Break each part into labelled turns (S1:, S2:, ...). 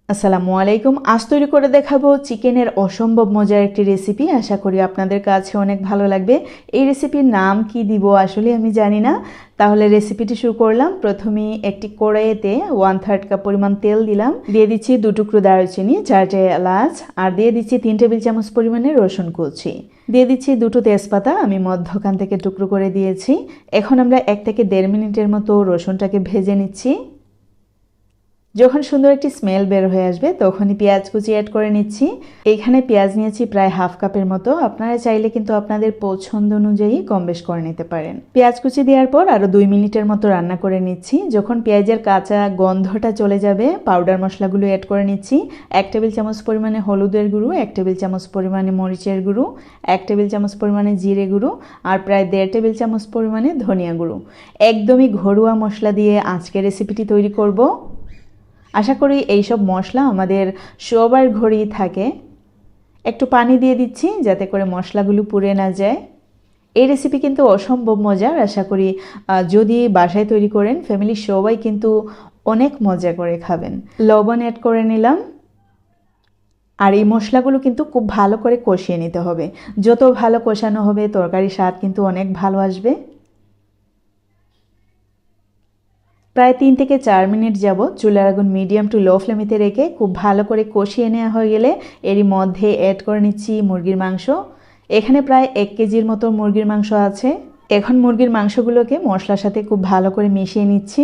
S1: আসসালামু আলাইকুম। আজ তৈরি করে দেখাবো চিকেনের অসম্ভব মজার একটি রেসিপি। আশা করি আপনাদের কাছে অনেক ভালো লাগবে। এই রেসিপির নাম কি দিব আসলে আমি জানি না। তাহলে রেসিপিটি শুরু করলাম। প্রথমে একটি কড়াইতে 1/3 কাপ পরিমাণ তেল দিলাম। দিয়ে দিচ্ছি 2 টুকরো দারুচিনি, 4টে এলাচ, আর দিয়ে দিচ্ছি 3 টেবিল চামচ পরিমাণে রসুন কুচি। দিয়ে দিচ্ছি 2টো তেজপাতা, আমি মধ্যখান থেকে টুকরো করে দিয়েছি। এখন আমরা 1 থেকে 1.5 মিনিটের মতো রসুনটাকে ভেজে নিচ্ছি। যখন সুন্দর একটি স্মেল বের হয়ে আসবে তখনই পেঁয়াজ কুচি অ্যাড করে নিচ্ছি। এইখানে পেঁয়াজ নিয়েছি প্রায় হাফ কাপের মতো। আপনারা চাইলে কিন্তু আপনাদের পছন্দ অনুযায়ী কম বেশ করে নিতে পারেন। পেঁয়াজ কুচি দেওয়ার পর আরও 2 মিনিটের মতো রান্না করে নিচ্ছি। যখন পেঁয়াজের কাঁচা গন্ধটা চলে যাবে পাউডার মশলাগুলো অ্যাড করে নিচ্ছি। 1 টেবিল চামচ পরিমাণে হলুদের গুঁড়ো, 1 টেবিল চামচ পরিমাণে মরিচের গুঁড়ো, 1 টেবিল চামচ পরিমাণে জিরে গুঁড়ো, আর প্রায় 1.5 টেবিল চামচ পরিমাণে ধনিয়া গুঁড়ো। একদমই ঘরোয়া মশলা দিয়ে আজকের রেসিপিটি তৈরি করব। আশা করি এইসব মশলা আমাদের সবার ঘরেই থাকে। একটু পানি দিয়ে দিচ্ছি যাতে করে মশলাগুলো পুড়ে না যায়। এই রেসিপি কিন্তু অসম্ভব মজার। আশা করি যদি বাসায় তৈরি করেন ফ্যামিলির সবাই কিন্তু অনেক মজা করে খাবেন। লবণ অ্যাড করে নিলাম। আর এই মশলাগুলো কিন্তু খুব ভালো করে কষিয়ে নিতে হবে। যত ভালো কষানো হবে তরকারির স্বাদ কিন্তু অনেক ভালো আসবে। প্রায় 3 থেকে 4 মিনিট যাবত চুলার আগুন মিডিয়াম টু লো ফ্লেমেতে রেখে খুব ভালো করে কষিয়ে নেওয়া হয়ে গেলে এরই মধ্যে অ্যাড করে নিচ্ছি মুরগির মাংস। এখানে প্রায় 1 কেজির মতো মুরগির মাংস আছে। এখন মুরগির মাংসগুলোকে মশলার সাথে খুব ভালো করে মিশিয়ে নিচ্ছি।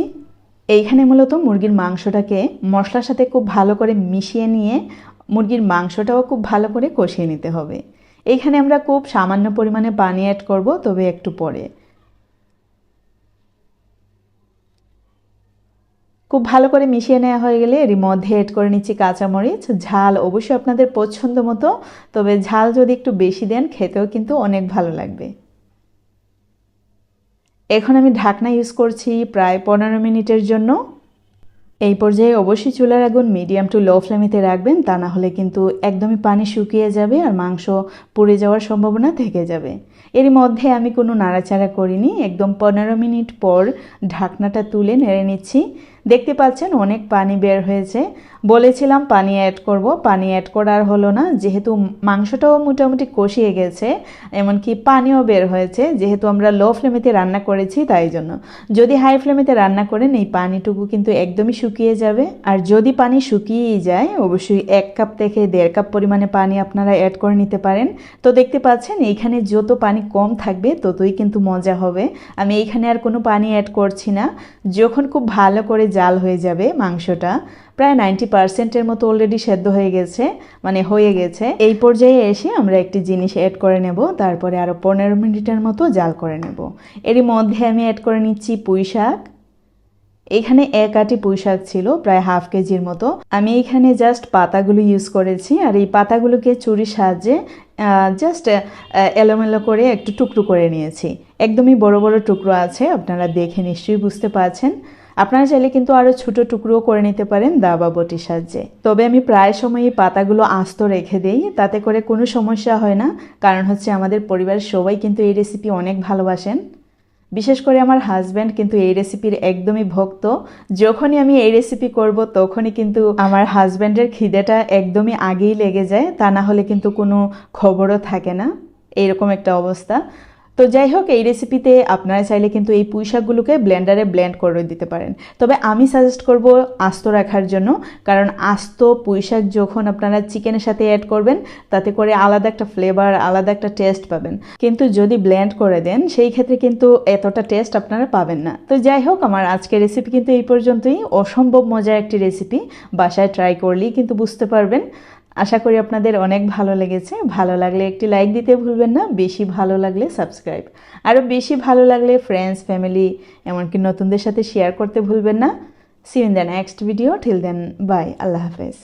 S1: এইখানে মূলত মুরগির মাংসটাকে মশলার সাথে খুব ভালো করে মিশিয়ে নিয়ে মুরগির মাংসটাও খুব ভালো করে কষিয়ে নিতে হবে। এইখানে আমরা খুব সামান্য পরিমাণে পানি অ্যাড করব, তবে একটু পরে। খুব ভালো করে মিশিয়ে নেওয়া হয়ে গেলে এর মধ্যে অ্যাড করে নিচ্ছি কাঁচামরিচ। ঝাল অবশ্যই আপনাদের পছন্দ মতো, তবে ঝাল যদি একটু বেশি দেন খেতেও কিন্তু অনেক ভালো লাগবে। এখন আমি ঢাকনা ইউজ করছি প্রায় 15 মিনিটের জন্য। এই পর্যায়ে অবশ্যই চুলার আগুন মিডিয়াম টু লো ফ্লেমেতে রাখবেন, তা না হলে কিন্তু একদমই পানি শুকিয়ে যাবে আর মাংস পুড়ে যাওয়ার সম্ভাবনা থেকে যাবে। এর মধ্যে আমি কোনো নাড়াচাড়া করিনি। একদম 15 মিনিট পর ঢাকনাটা তুলে নেড়ে নিচ্ছি। দেখতে পাচ্ছেন অনেক পানি বের হয়েছে। বলেছিলাম পানি অ্যাড করব, পানি অ্যাড করার হলো না, যেহেতু মাংসটাও মোটামুটি কষিয়ে গেছে, এমনকি পানিও বের হয়েছে, যেহেতু আমরা লো ফ্লেমেতে রান্না করেছি তাই জন্য। যদি হাই ফ্লেমেতে রান্না করেন এই পানিটুকু কিন্তু একদমই শুকিয়ে যাবে। আর যদি পানি শুকিয়েই যায় অবশ্যই 1 কাপ থেকে 1.5 কাপ পরিমাণে পানি আপনারা অ্যাড করে নিতে পারেন। তো দেখতে পাচ্ছেন এইখানে যত পানি কম থাকবে ততই কিন্তু মজা হবে। আমি এইখানে আর কোনো পানি অ্যাড করছি না। যখন খুব ভালো করে জাল হয়ে যাবে মাংসটা, প্রায় 90%-এর মতো অলরেডি সেদ্ধ হয়ে গেছে, মানে হয়ে গেছে, এই পর্যায়ে এসে আমরা একটি জিনিস অ্যাড করে নেব। তারপরে আরও 15 মিনিটের মতো জাল করে নেব। এরই মধ্যে আমি অ্যাড করে নিচ্ছি পুঁই শাক। এখানে 1 আঁটি পুঁই শাক ছিল প্রায় হাফ কেজির মতো। আমি এখানে জাস্ট পাতাগুলো ইউজ করেছি, আর এই পাতাগুলোকে ছুরির সাহায্যে জাস্ট এলোমেলো করে একটু টুকরো করে নিয়েছি। একদমই বড় বড় টুকরো আছে, আপনারা দেখে নিশ্চয়ই বুঝতে পারছেন। আপনারা চাইলে কিন্তু আরও ছোট টুকরো করে নিতে পারেন দা বা বটির সাহায্যে। তবে আমি প্রায় সময় এই পাতাগুলো আস্ত রেখে দিই, তাতে করে কোনো সমস্যা হয় না। কারণ হচ্ছে আমাদের পরিবারের সবাই কিন্তু এই রেসিপি অনেক ভালোবাসেন। বিশেষ করে আমার হাজব্যান্ড কিন্তু এই রেসিপির একদমই ভক্ত। যখনই আমি এই রেসিপি করব তখনই কিন্তু আমার হাজব্যান্ডের খিদেটা একদমই আগেই লেগে যায়, তা না হলে কিন্তু কোনো খবরও থাকে না, এইরকম একটা অবস্থা। তো যাই হোক, এই রেসিপিতে আপনারা চাইলে কিন্তু এই পুঁই শাকগুলোকে ব্লেন্ডারে ব্লেন্ড করে দিতে পারেন। তবে আমি সাজেস্ট করব আস্ত রাখার জন্য, কারণ আস্ত পুঁই শাক যখন আপনারা চিকেনের সাথে অ্যাড করবেন তাতে করে আলাদা একটা ফ্লেভার, আলাদা একটা টেস্ট পাবেন। কিন্তু যদি ব্লেন্ড করে দেন সেই ক্ষেত্রে কিন্তু এতটা টেস্ট আপনারা পাবেন না। তো যাই হোক, আমার আজকের রেসিপি কিন্তু এই পর্যন্তই। অসম্ভব মজার একটি রেসিপি, বাসায় ট্রাই করলেই কিন্তু বুঝতে পারবেন। আশা করি আপনাদের অনেক ভালো লেগেছে। ভালো লাগলে একটি লাইক দিতে ভুলবেন না, বেশি ভালো লাগলে সাবস্ক্রাইব, আরও বেশি ভালো লাগলে ফ্রেন্ডস, ফ্যামিলি, এমনকি নতুনদের সাথে শেয়ার করতে ভুলবেন না। See you in the next video. Till then bye, আল্লাহ হাফেজ।